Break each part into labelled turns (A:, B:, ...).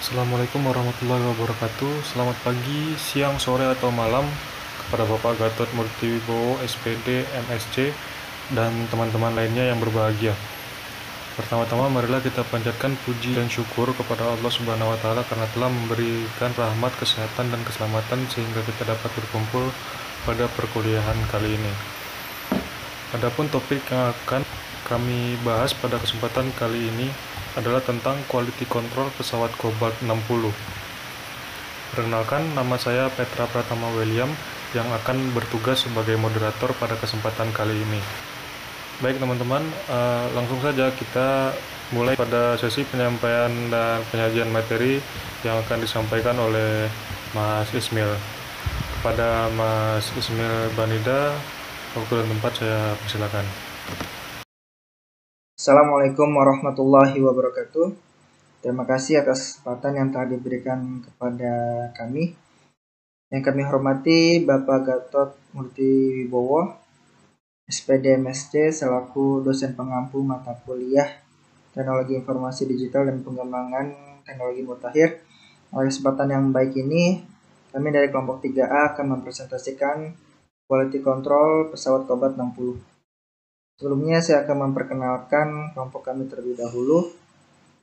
A: Assalamualaikum warahmatullahi wabarakatuh. Selamat pagi, siang, sore, atau malam kepada Bapak Gatot Murtiwibowo, SPD, MSc, dan teman-teman lainnya yang berbahagia. Pertama-tama marilah kita panjatkan puji dan syukur kepada Allah Subhanahu wa taala karena telah memberikan rahmat, kesehatan, dan keselamatan sehingga kita dapat berkumpul pada perkuliahan kali ini. Adapun topik yang akan kami bahas pada kesempatan kali ini adalah tentang quality control pesawat Cobalt 60. Perkenalkan, nama saya Petra Pratama William yang akan bertugas sebagai moderator pada kesempatan kali ini. Baik teman-teman, langsung saja kita mulai pada sesi penyampaian dan penyajian materi yang akan disampaikan oleh Mas Ismail. Kepada Mas Ismail Banida, waktu dan tempat saya persilakan.
B: Assalamualaikum warahmatullahi wabarakatuh. Terima kasih atas kesempatan yang telah diberikan kepada kami. Yang kami hormati Bapak Gatot Murtiwibowo, SPD MSc selaku dosen pengampu mata kuliah Teknologi Informasi Digital dan Pengembangan Teknologi Mutakhir. Pada kesempatan yang baik ini, kami dari kelompok 3A akan mempresentasikan quality control pesawat Cobalt 60. Sebelumnya saya akan memperkenalkan kelompok kami terlebih dahulu.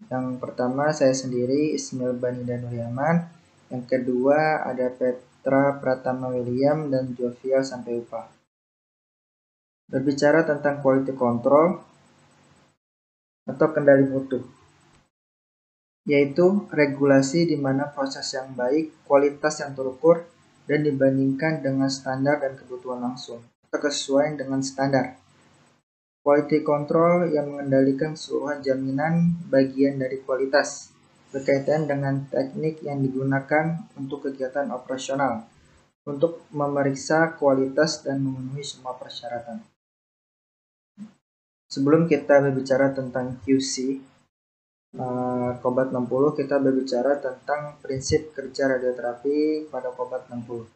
B: Yang pertama saya sendiri Ismail Banida Nuryaman. Yang kedua ada Petra Pratama William dan Jovial Sampeupa. Berbicara tentang quality control atau kendali mutu, yaitu regulasi di mana proses yang baik, kualitas yang terukur, dan dibandingkan dengan standar dan kebutuhan langsung atau kesesuaian dengan standar. Quality control yang mengendalikan seluruh jaminan bagian dari kualitas berkaitan dengan teknik yang digunakan untuk kegiatan operasional untuk memeriksa kualitas dan memenuhi semua persyaratan. Sebelum kita berbicara tentang QC Cobalt 60, kita berbicara tentang prinsip kerja radioterapi pada Cobalt 60.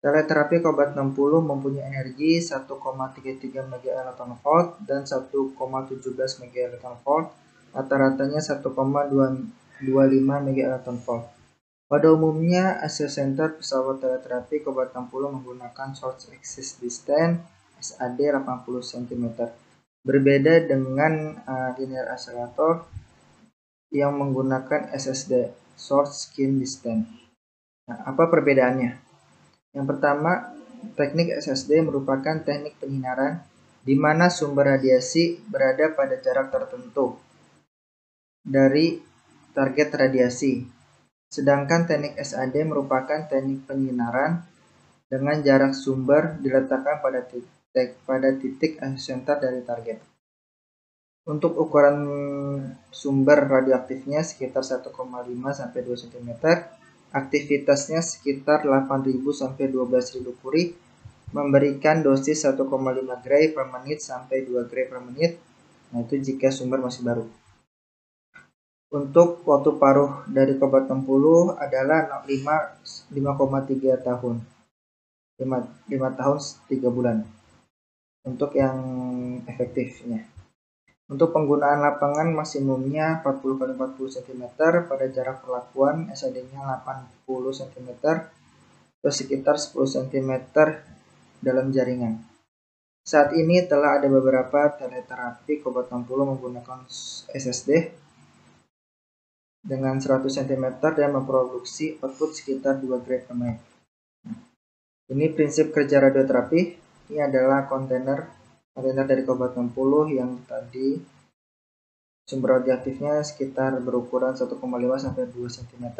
B: Teleterapi Cobalt 60 mempunyai energi 1,33 MeV dan 1,17 MeV. Rata-ratanya 1,25 MeV. Pada umumnya, access center pesawat teleterapi Cobalt 60 menggunakan Source Axis Distance SAD 80 cm. Berbeda dengan linear accelerator yang menggunakan SSD, Source Skin Distance. Nah, apa perbedaannya? Yang pertama, teknik SSD merupakan teknik penyinaran di mana sumber radiasi berada pada jarak tertentu dari target radiasi. Sedangkan teknik SAD merupakan teknik penyinaran dengan jarak sumber diletakkan pada titik epicenter dari target. Untuk ukuran sumber radioaktifnya sekitar 1,5 sampai 2 cm. Aktivitasnya sekitar 8.000 sampai 12.000 curie, memberikan dosis 1,5 gray per menit sampai 2 gray per menit. Nah, itu jika sumber masih baru. Untuk waktu paruh dari Cobalt 60 adalah 5,3 tahun. 5 tahun 3 bulan. Untuk yang efektifnya. Untuk penggunaan lapangan maksimumnya 40 x 40 cm pada jarak perlakuan SAD-nya 80 cm atau sekitar 10 cm dalam jaringan. Saat ini telah ada beberapa teleterapi Cobalt 60 menggunakan SSD dengan 100 cm dan memproduksi output sekitar 2 gray per menit. Ini prinsip kerja radioterapi. Ini adalah kontainer dari Cobalt 60 yang tadi sumber radioaktifnya sekitar berukuran 1,5 sampai 2 cm.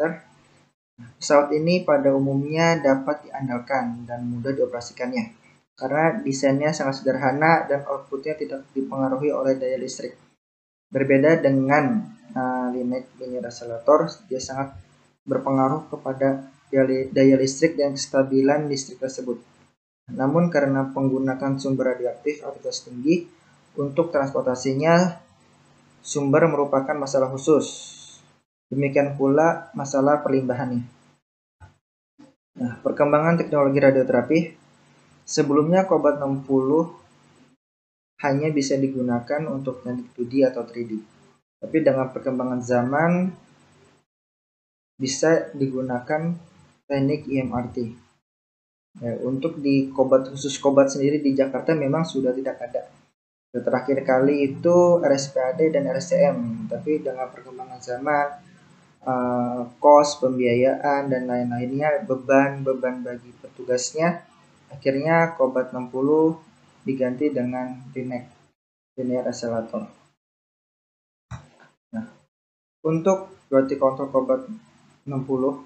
B: Pesawat ini pada umumnya dapat diandalkan dan mudah dioperasikannya karena desainnya sangat sederhana dan outputnya tidak dipengaruhi oleh daya listrik. Berbeda dengan linear accelerator, dia sangat berpengaruh kepada daya listrik dan kestabilan listrik tersebut. Namun karena menggunakan sumber radioaktif aktivitas tinggi, untuk transportasinya sumber merupakan masalah khusus. Demikian pula masalah perlimbahannya. Nah, perkembangan teknologi radioterapi. Sebelumnya Cobalt 60 hanya bisa digunakan untuk teknik 2D atau 3D. Tapi dengan perkembangan zaman, bisa digunakan teknik IMRT. Ya, untuk di khusus kobat sendiri di Jakarta memang sudah tidak ada. Terakhir kali itu RSPAD dan RSCM, tapi dengan perkembangan zaman, kos, pembiayaan, dan lain-lainnya, beban bagi petugasnya, akhirnya kobat 60 diganti dengan linear accelerator. Nah, untuk quality control kobat 60,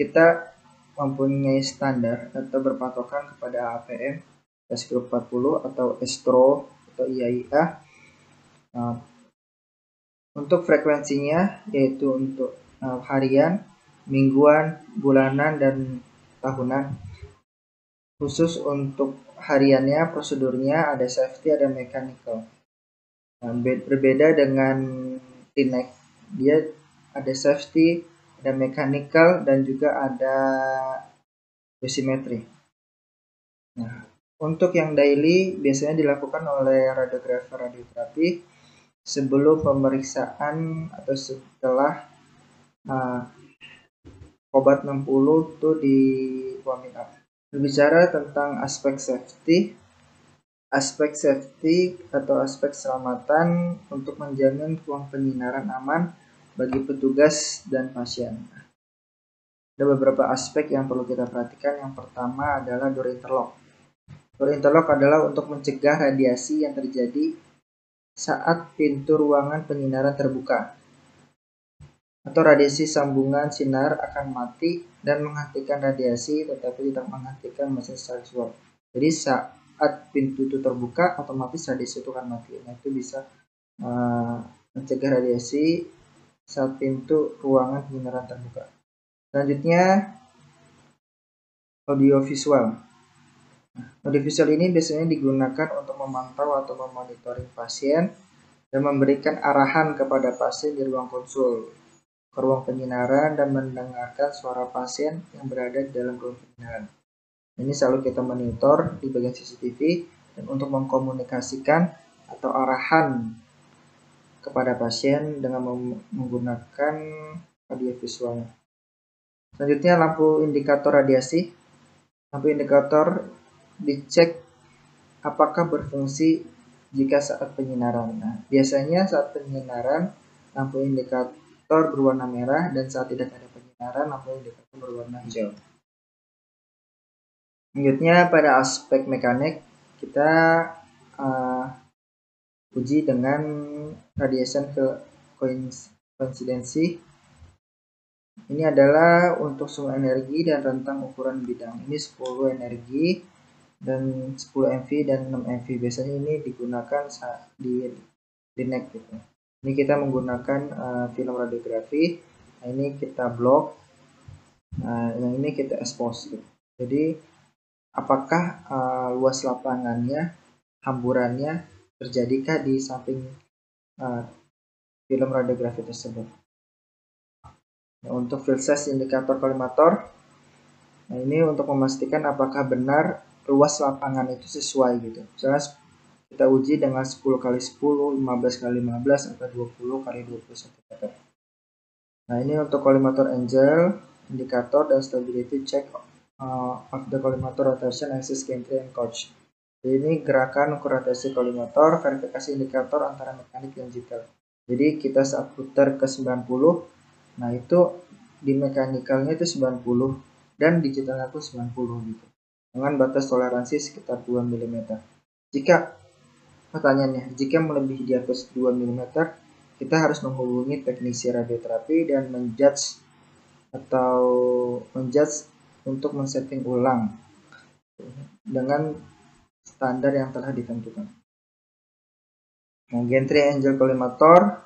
B: kita mempunyai standar atau berpatokan kepada APM S-Group 40 atau ESTRO atau IAIA. Nah, untuk frekuensinya yaitu untuk harian, mingguan, bulanan, dan tahunan. Khusus untuk hariannya, prosedurnya ada safety, ada mechanical. Nah, berbeda dengan TINEC, dia ada safety, ada mechanical, dan juga ada dosimetri. Nah, untuk yang daily biasanya dilakukan oleh radiografer radioterapi sebelum pemeriksaan atau setelah obat 60 itu di warming up. Berbicara tentang aspek safety atau aspek keselamatan untuk menjamin ruang penyinaran aman bagi petugas dan pasien. Ada beberapa aspek yang perlu kita perhatikan. Yang pertama adalah door interlock. Door interlock adalah untuk mencegah radiasi yang terjadi saat pintu ruangan penyinaran terbuka, atau radiasi sambungan sinar akan mati dan menghentikan radiasi tetapi tidak menghentikan mesin seksual. Jadi saat pintu itu terbuka, otomatis radiasi itu akan mati. Nah, itu bisa mencegah radiasi saat pintu ruangan penyinaran terbuka. Selanjutnya, audiovisual. Audiovisual ini biasanya digunakan untuk memantau atau memonitoring pasien dan memberikan arahan kepada pasien di ruang konsul, ke ruang penyinaran, dan mendengarkan suara pasien yang berada di dalam ruang penyinaran. Ini selalu kita monitor di bagian CCTV dan untuk mengkomunikasikan atau arahan kepada pasien dengan menggunakan audiovisual. Selanjutnya, lampu indikator radiasi. Lampu indikator dicek apakah berfungsi jika saat penyinaran. Nah, biasanya saat penyinaran lampu indikator berwarna merah, dan saat tidak ada penyinaran lampu indikator berwarna hijau. Selanjutnya, pada aspek mekanik kita uji dengan radiation coincidency. Ini adalah untuk sumber energi dan rentang ukuran bidang. Ini 10 energi dan 10 MV dan 6 MV. Biasanya ini digunakan di NEC gitu. Ini kita menggunakan film radiografi. Nah, ini kita blok. Nah, yang ini kita expose gitu. Jadi apakah luas lapangannya, hamburannya terjadikah di samping film radiografi tersebut. Nah, untuk field size indikator kolimator, nah ini untuk memastikan apakah benar luas lapangan itu sesuai gitu. Misalnya kita uji dengan 10x10, 15x15, atau 20x21 meter. Nah, ini untuk kolimator angel, indikator, dan stability check of the collimator rotation, axis, gantry, and coach. Jadi ini gerakan ukur rotasi kolimator, verifikasi indikator antara mekanik dan digital. Jadi kita saat putar ke 90, nah itu di mekanikalnya itu 90 dan digitalnya itu 90 gitu. Dengan batas toleransi sekitar 2 mm. Jika pertanyaannya, jika melebihi di atas 2 mm, kita harus menghubungi teknisi radioterapi dan menjudge untuk men-setting ulang dengan standar yang telah ditentukan. Nah, gantry angel collimator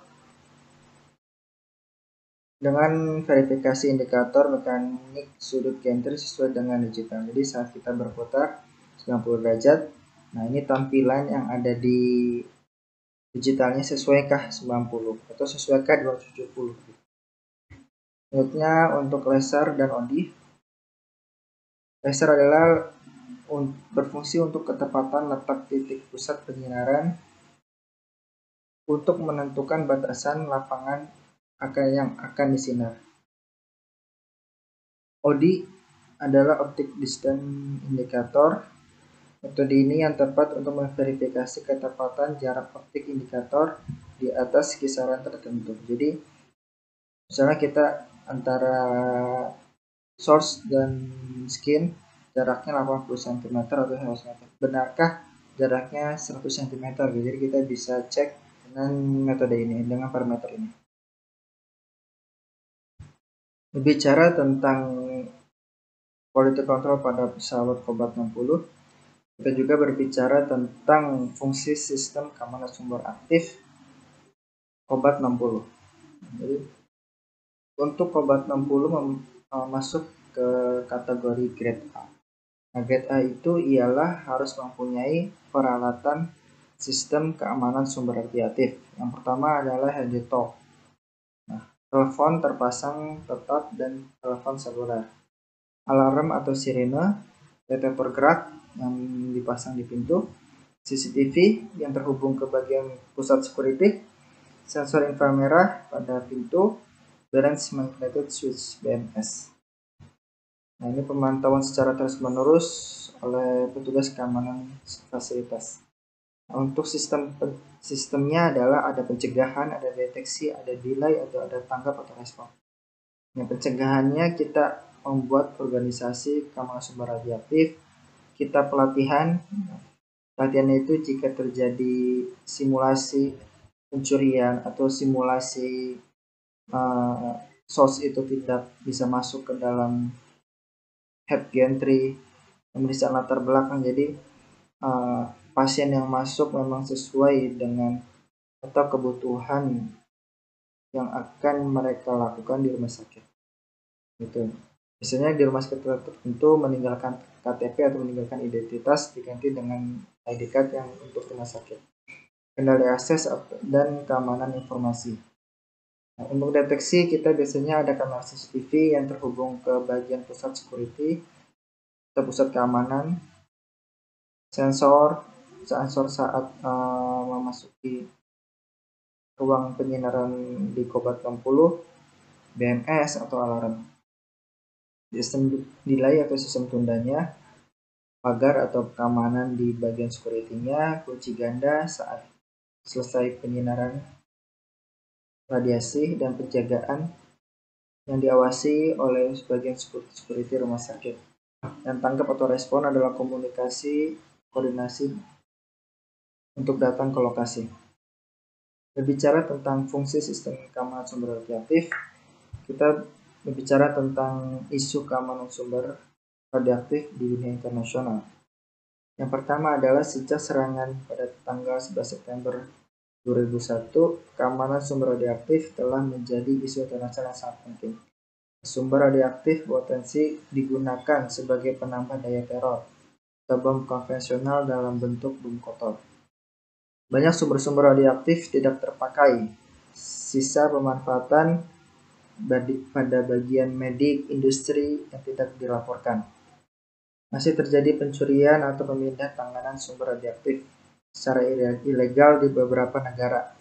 B: dengan verifikasi indikator mekanik sudut gantry sesuai dengan digital. Jadi saat kita berputar 90 derajat, nah ini tampilan yang ada di digitalnya sesuaikah 90 atau sesuaikah 270. Selanjutnya untuk laser dan ODI. Laser adalah berfungsi untuk ketepatan letak titik pusat penyinaran untuk menentukan batasan lapangan yang akan disinar. ODI adalah Optic Distance Indicator. Metode ini yang tepat untuk memverifikasi ketepatan jarak optik indikator di atas kisaran tertentu. Jadi, misalnya kita antara source dan skin jaraknya 80 cm atau 100 cm. Benarkah jaraknya 100 cm? Jadi kita bisa cek dengan metode ini, dengan parameter ini. Berbicara tentang quality control pada pesawat Kobat 60, kita juga berbicara tentang fungsi sistem keamanan sumber aktif Kobat 60. Jadi, untuk Kobat 60 masuk ke kategori grade A. Nah, grade A itu ialah harus mempunyai peralatan sistem keamanan sumber radioaktif. Yang pertama adalah HDTOL. Nah, telepon terpasang tetap dan telepon seluler. Alarm atau sirene, detektor gerak yang dipasang di pintu, CCTV yang terhubung ke bagian pusat security, sensor inframerah pada pintu, balance magnetic switch BMS. Nah, ini pemantauan secara terus-menerus oleh petugas keamanan fasilitas. Nah, untuk sistemnya adalah ada pencegahan, ada deteksi, ada delay, atau ada tanggap atau respon. Nah, pencegahannya kita membuat organisasi keamanan sumber radioaktif, kita pelatihan. Pelatihannya itu jika terjadi simulasi pencurian atau simulasi source itu tidak bisa masuk ke dalam head gantry, pemeriksaan latar belakang. Jadi pasien yang masuk memang sesuai dengan atau kebutuhan yang akan mereka lakukan di rumah sakit. Gitu. Biasanya di rumah sakit tertentu meninggalkan KTP atau meninggalkan identitas diganti dengan ID card yang untuk rumah sakit. Kendali akses dan keamanan informasi. Nah, untuk deteksi kita biasanya ada kamera CCTV yang terhubung ke bagian pusat security atau pusat keamanan, sensor saat memasuki ruang penyinaran di Kobat 60, BMS atau alarm. Sistem delay atau sistem tundanya, pagar atau keamanan di bagian security-nya, kunci ganda saat selesai penyinaran radiasi, dan penjagaan yang diawasi oleh sebagian security rumah sakit. Dan tanggap atau respon adalah koordinasi untuk datang ke lokasi. Berbicara tentang fungsi sistem keamanan sumber radioaktif, kita berbicara tentang isu keamanan sumber radioaktif di dunia internasional. Yang pertama adalah sejak serangan pada tanggal 11 September 2001, keamanan sumber radioaktif telah menjadi isu internasional yang sangat penting. Sumber radioaktif potensi digunakan sebagai penambah daya teror atau bom konvensional dalam bentuk bom kotor. Banyak sumber-sumber radioaktif tidak terpakai. Sisa pemanfaatan pada bagian medik industri yang tidak dilaporkan. Masih terjadi pencurian atau pemindah tanganan sumber radioaktif secara ilegal di beberapa negara.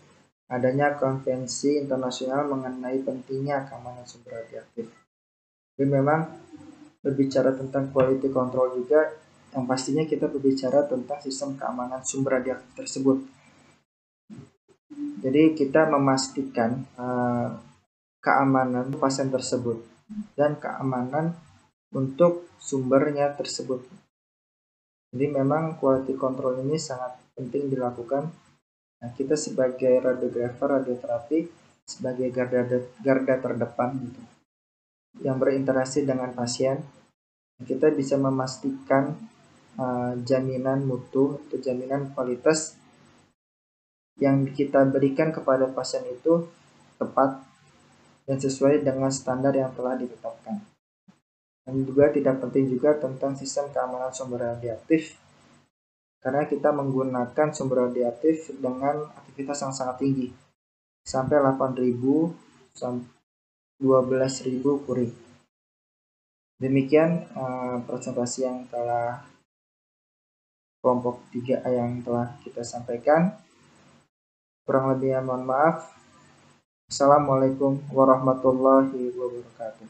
B: Adanya konvensi internasional mengenai pentingnya keamanan sumber radioaktif. Jadi memang berbicara tentang quality control juga, yang pastinya kita berbicara tentang sistem keamanan sumber radioaktif tersebut. Jadi kita memastikan keamanan pasien tersebut dan keamanan untuk sumbernya tersebut. Jadi memang quality control ini sangat penting dilakukan. Nah, kita sebagai radiografer radioterapi sebagai garda terdepan gitu, yang berinteraksi dengan pasien, kita bisa memastikan jaminan mutu atau jaminan kualitas yang kita berikan kepada pasien itu tepat dan sesuai dengan standar yang telah ditetapkan. Dan juga tidak penting juga tentang sistem keamanan sumber radioaktif, karena kita menggunakan sumber radioaktif dengan aktivitas yang sangat tinggi, sampai 8.000 sampai 12.000 curie. Demikian presentasi yang telah kelompok 3A yang telah kita sampaikan. Kurang lebihnya mohon maaf. Assalamualaikum warahmatullahi wabarakatuh.